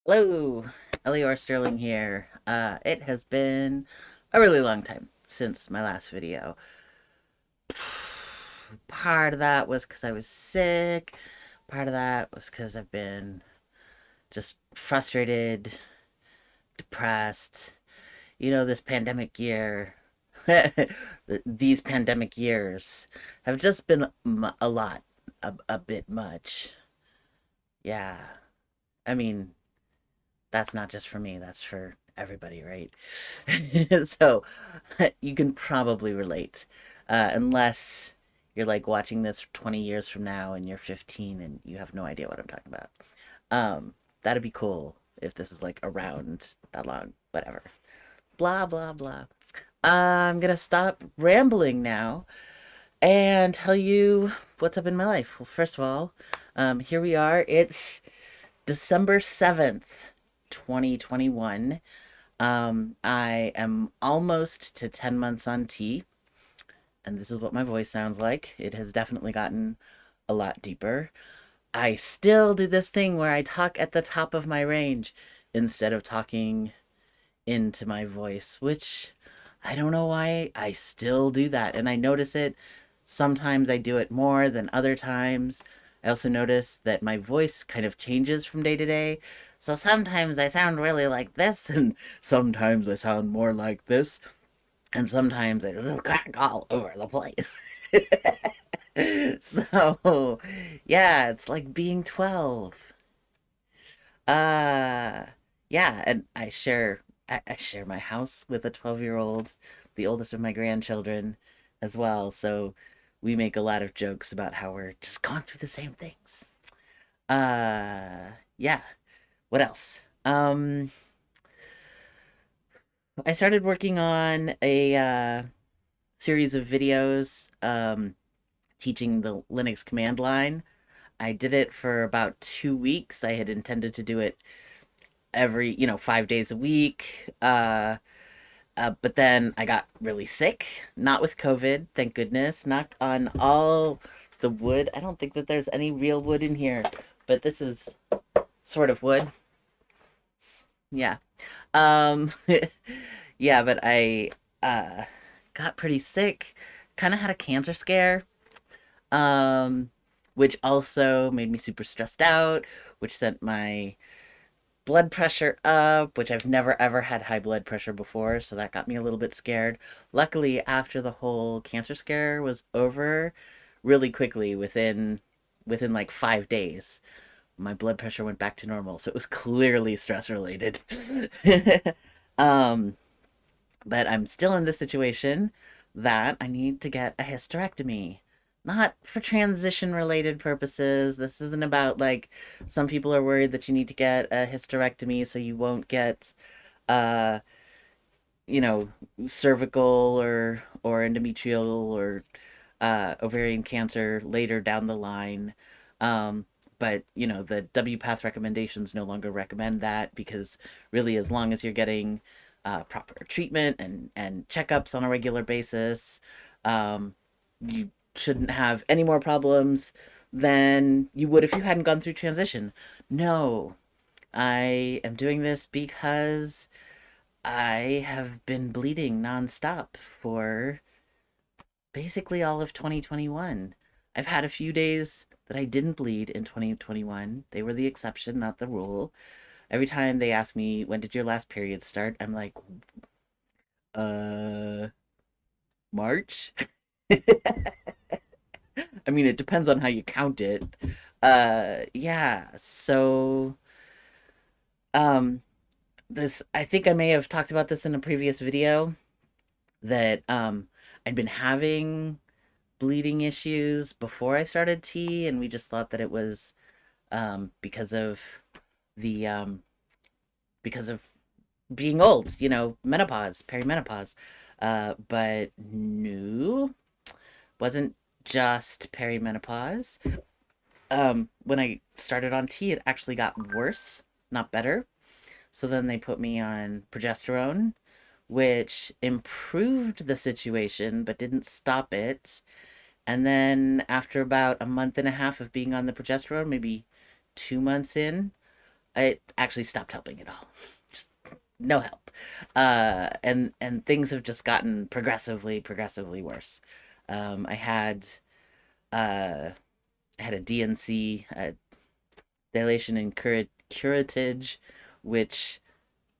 Hello, Elior Sterling here. It has been a really long time since my last video. Part of that was because I was sick. Part of that was because I've been just frustrated, depressed. This pandemic year, these pandemic years have just been a lot, a bit much. Yeah. I mean, that's not just for me, that's for everybody, right? So you can probably relate, unless you're like watching this 20 years from now and you're 15 and you have no idea what I'm talking about. That'd be cool if this is like around that long, whatever. Blah, blah, blah. I'm gonna stop rambling now and tell you what's up in my life. Well, first of all, here we are. It's December 7th, 2021. I am almost to 10 months on T, and this is what my voice sounds like. It has definitely gotten a lot deeper. I still do this thing where I talk at the top of my range instead of talking into my voice, which I don't know why I still do that. And I notice it. Sometimes I do it more than other times. I also notice that my voice kind of changes from day to day. So sometimes I sound really like this, and sometimes I sound more like this, and sometimes I just crack all over the place. So, yeah, it's like being 12. Uh, yeah, and I share my house with a 12-year-old, the oldest of my grandchildren as well. So we make a lot of jokes about how we're just going through the same things. Yeah. What else? I started working on a series of videos teaching the Linux command line. I did it for about 2 weeks. I had intended to do it every, 5 days a week. But then I got really sick, not with COVID, thank goodness. Knock on all the wood. I don't think that there's any real wood in here, but this is sort of wood. Yeah. Um, yeah, but I uh, got pretty sick, kind of had a cancer scare, um, which also made me super stressed out, which sent my blood pressure up, which I've never ever had high blood pressure before, so that got me a little bit scared. Luckily, after the whole cancer scare was over, really quickly within like 5 days, my blood pressure went back to normal. So it was clearly stress related. um, but I'm still in this situation that I need to get a hysterectomy. Not for transition related purposes. This isn't about like some people are worried that you need to get a hysterectomy so you won't get uh you know cervical or endometrial or ovarian cancer later down the line. But the WPATH recommendations no longer recommend that because really, as long as you're getting proper treatment and checkups on a regular basis, um, you shouldn't have any more problems than you would if you hadn't gone through transition. No, I am doing this because I have been bleeding nonstop for basically all of 2021. I've had a few days that I didn't bleed in 2021. They were the exception, not the rule. Every time they ask me, when did your last period start? I'm like, uh, March? I mean, it depends on how you count it. Yeah, so, um, I think I may have talked about this in a previous video that, I'd been having bleeding issues before I started T, and we just thought that it was because of the because of being old, menopause, perimenopause. But no, wasn't just perimenopause. When I started on T, it actually got worse, not better. So then they put me on progesterone, which improved the situation but didn't stop it. And then after about a month and a half of being on the progesterone, maybe 2 months in, it actually stopped helping at all. Just no help. And things have just gotten progressively worse. I had uh I had a DNC, dilation and curettage, which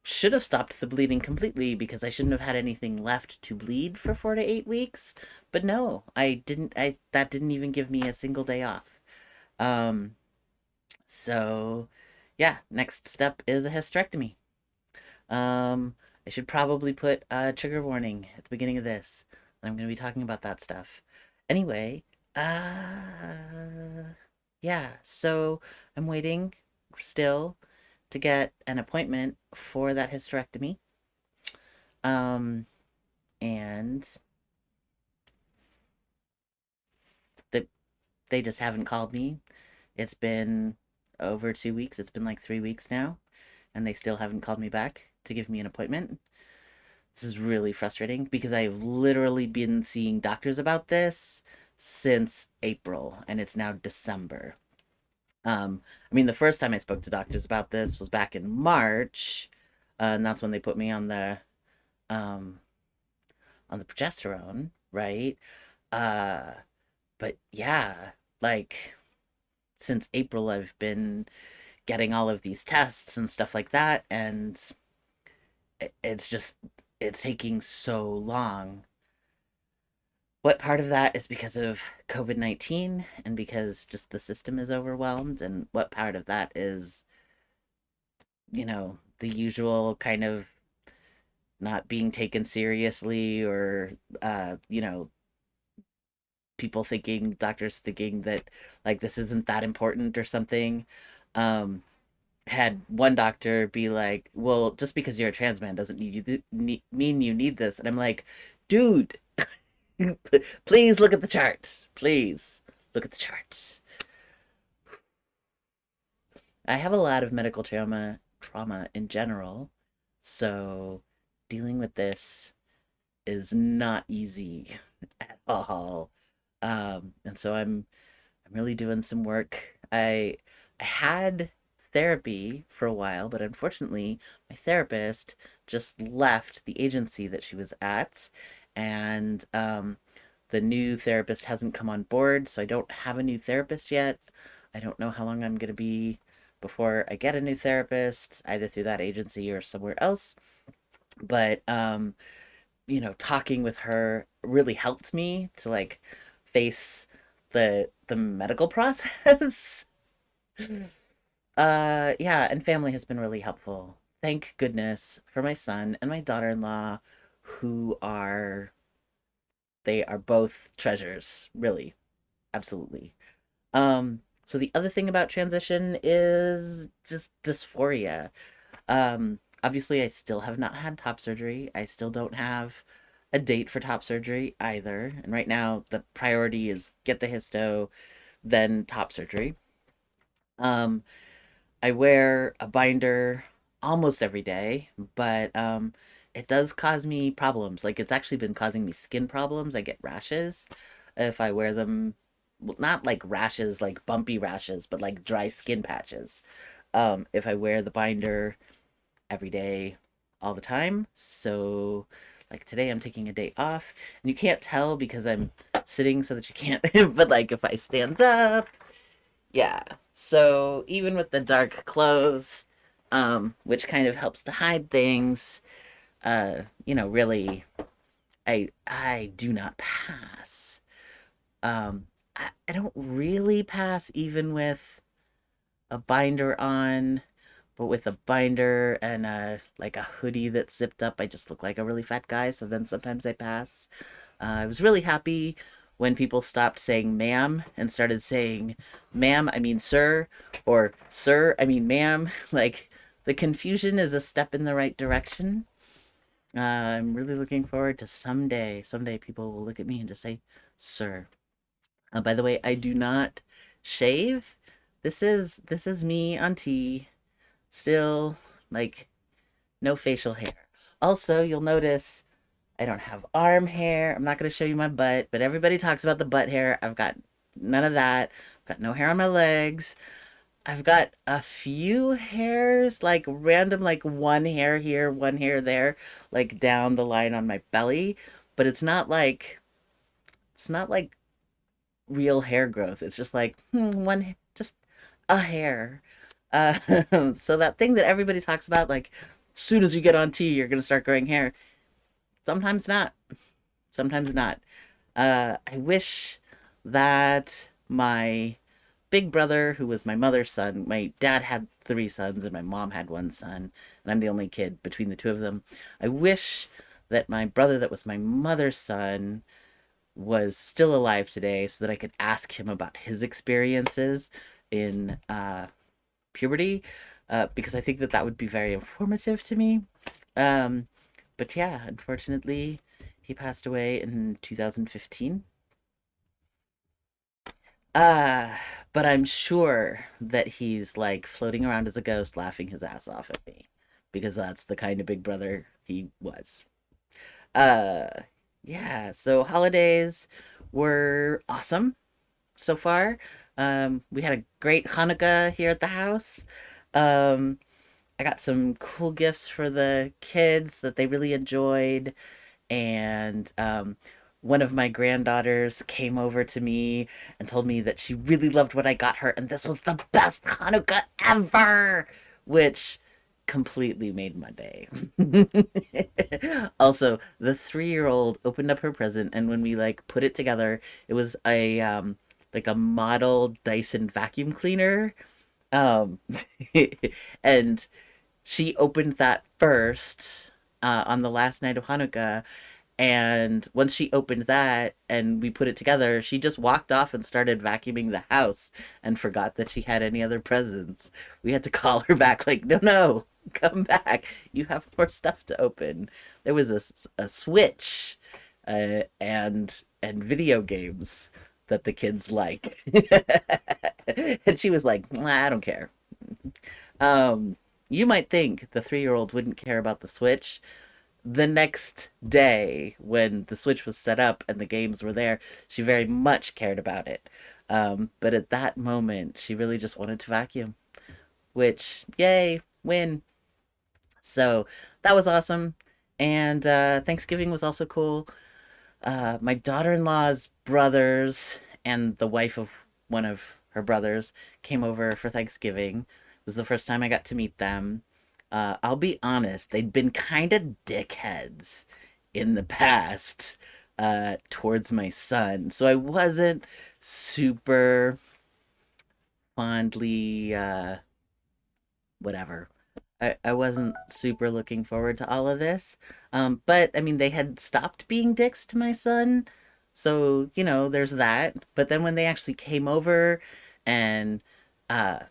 should have stopped the bleeding completely because I shouldn't have had anything left to bleed for 4 to 8 weeks. But no, I didn't. I that didn't even give me a single day off. Um, so yeah, next step is a hysterectomy. Um, I should probably put a trigger warning at the beginning of this. I'm going to be talking about that stuff. Anyway, yeah, so I'm waiting still to get an appointment for that hysterectomy. Um, and the, they just haven't called me. It's been over 2 weeks. It's been like 3 weeks now, and they still haven't called me back to give me an appointment. This is really frustrating because I've literally been seeing doctors about this since April, and it's now December. I mean, the first time I spoke to doctors about this was back in March, and that's when they put me um, on the progesterone, right? Uh, but yeah, like since April, I've been getting all of these tests and stuff like that, and it's just it's taking so long. What part of that is because of COVID-19 and because just the system is overwhelmed, and what part of that is, the usual kind of not being taken seriously, or doctors thinking that like this isn't that important or something. Um, had one doctor be like, "Well, just because you're a trans man doesn't mean you need this," and I'm like, "Dude, please look at the chart. Please look at the chart." I have a lot of medical trauma in general, so dealing with this is not easy at all. And so I'm really doing some work. I had therapy for a while, but unfortunately, my therapist just left the agency that she was at, and the new therapist hasn't come on board, so I don't have a new therapist yet. I don't know how long I'm going to be before I get a new therapist, either through that agency or somewhere else. But talking with her really helped me to like face the medical process. Yeah, and family has been really helpful. Thank goodness for my son and my daughter-in-law, who are they are both treasures, really. Absolutely. So the other thing about transition is just dysphoria. Obviously I still have not had top surgery. I still don't have a date for top surgery either. And right now the priority is get the histo, then top surgery. Um, I wear a binder almost every day, but it does cause me problems. Like it's actually been causing me skin problems. I get rashes if I wear them. Well, not like rashes, like bumpy rashes, but like dry skin patches. If I wear the binder every day, all the time. So, like today, I'm taking a day off, and you can't tell because I'm sitting so that you can't. But like if I stand up, yeah. So even with the dark clothes, which kind of helps to hide things, really, I do not pass. I don't really pass even with a binder on, but with a binder and like a hoodie that's zipped up, I just look like a really fat guy. So then sometimes I pass. I was really happy when people stopped saying ma'am and started saying ma'am, I mean sir, or sir, I mean ma'am. Like the confusion is a step in the right direction. I'm really looking forward to someday people will look at me and just say sir. By the way, I do not shave. This is me on T, still like no facial hair. Also, you'll notice I don't have arm hair. I'm not going to show you my butt, but everybody talks about the butt hair. I've got none of that. I've got no hair on my legs. I've got a few hairs, like random, like one hair here, one hair there, like down the line on my belly, but it's not like real hair growth. It's just like just a hair. Uh, so that thing that everybody talks about, like, as soon as you get on T, you're gonna start growing hair. Sometimes not. Sometimes not. I wish that my big brother, who was my mother's son, my dad had three sons and my mom had one son, and I'm the only kid between the two of them. I wish that my brother, that was my mother's son, was still alive today so that I could ask him about his experiences in puberty, because I think that that would be very informative to me. Um, but yeah, unfortunately, he passed away in 2015. Uh, but I'm sure that he's like floating around as a ghost, laughing his ass off at me, because that's the kind of big brother he was. Uh, yeah, so holidays were awesome so far. We had a great Hanukkah here at the house. Um, I got some cool gifts for the kids that they really enjoyed. And one of my granddaughters came over to me and told me that she really loved what I got her, and this was the best Hanukkah ever, which completely made my day. Also, the 3-year-old opened up her present, and when we like put it together, it was a like a model Dyson vacuum cleaner. Um, and she opened that first on the last night of Hanukkah. And once she opened that and we put it together, she just walked off and started vacuuming the house and forgot that she had any other presents. We had to call her back, like, no, no, come back. You have more stuff to open. There was a Switch and video games that the kids like. And she was like, I don't care. Um, you might think the 3-year-old wouldn't care about the Switch. The next day, when the Switch was set up and the games were there, she very much cared about it. But at that moment, she really just wanted to vacuum, which, yay, win. So that was awesome. And Thanksgiving was also cool. My daughter-in-law's brothers and the wife of one of her brothers came over for Thanksgiving. It was the first time I got to meet them. I'll be honest, they'd been kind of dickheads in the past towards my son. So I wasn't super fondly whatever. I wasn't super looking forward to all of this. But I mean, they had stopped being dicks to my son. So, there's that. But then when they actually came over and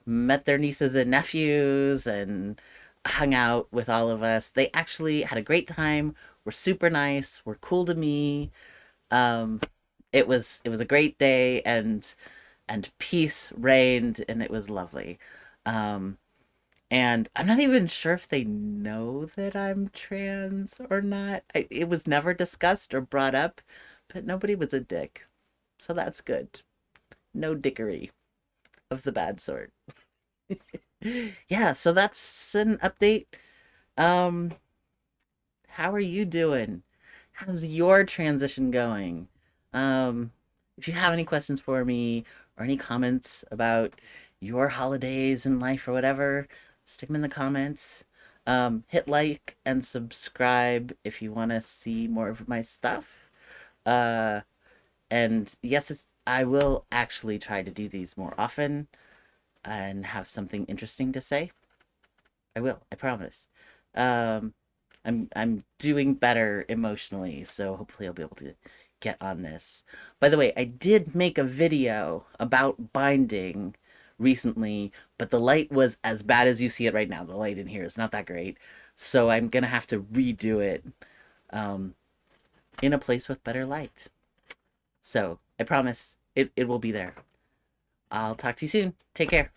met their nieces and nephews and hung out with all of us, they actually had a great time, were super nice, were cool to me. Um, it was a great day, and peace reigned, and it was lovely. Um, and I'm not even sure if they know that I'm trans or not. It was never discussed or brought up, but nobody was a dick. So that's good. No dickery of the bad sort. Yeah, so that's an update. Um, how are you doing? How's your transition going? Um, if you have any questions for me or any comments about your holidays in life or whatever, stick them in the comments. Hit like and subscribe if you want to see more of my stuff. Uh, and yes, I will actually try to do these more often and have something interesting to say. I will, I promise. Um, I'm doing better emotionally, so hopefully I'll be able to get on this. By the way, I did make a video about binding recently, but the light was as bad as you see it right now. The light in here is not that great, so I'm gonna have to redo it um, in a place with better light. So I promise it will be there. I'll talk to you soon. Take care.